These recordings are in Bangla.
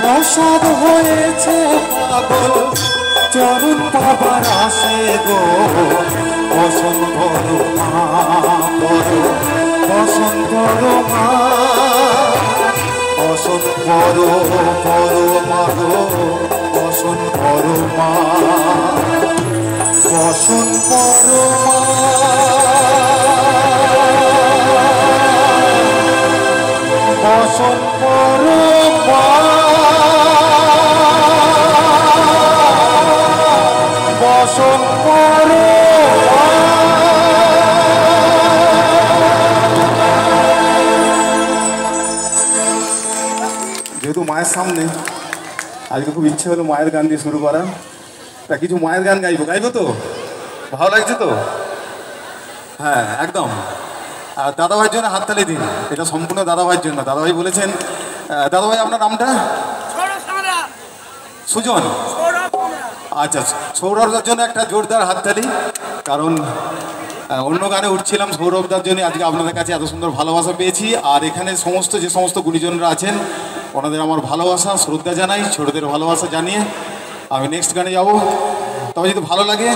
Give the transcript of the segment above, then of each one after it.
প্রসাদ হয়েছে পাগল চরণ পাবার আসে গো বসন্ত মা বড় বসন্ত মা বসন্ত বড় মা গো বসন্ত মা বসন্ত মা বসন্ত যেহেতু মায়ের সামনে আজকে খুব ইচ্ছে হলো মায়ের গান দিয়ে শুরু করা, তা কিছু মায়ের গান গাইবো তো? ভালো লাগছে তো? হ্যাঁ একদম। আর দাদাভাইয়ের জন্য হাততালি দিন, এটা সম্পূর্ণ দাদাভাইয়ের জন্য। দাদাভাই বলেছেন, দাদাভাই আপনার নামটা? সুজন। আচ্ছা, সৌরভদার জন্য একটা জোরদার হাততালি, কারণ অন্য গানে উঠছিলাম, সৌরভদার জন্য আজকে আপনাদের কাছে এত সুন্দর ভালোবাসা পেয়েছি। আর এখানে যে সমস্ত গুণীজনরা আছেন ওনাদের আমার ভালোবাসা শ্রদ্ধা জানাই, ছোটদের ভালোবাসা জানিয়ে আমি নেক্সট গানে যাব। তবে যদি ভালো লাগে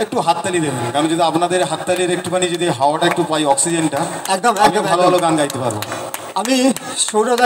একটু হাততালি দেবেন, কারণ যদি আপনাদের হাততালির একটুখানি যদি হাওয়াটা একটু পাই, অক্সিজেনটা, একদম ভালো ভালো গান গাইতে পারবো। আমি সৌরভ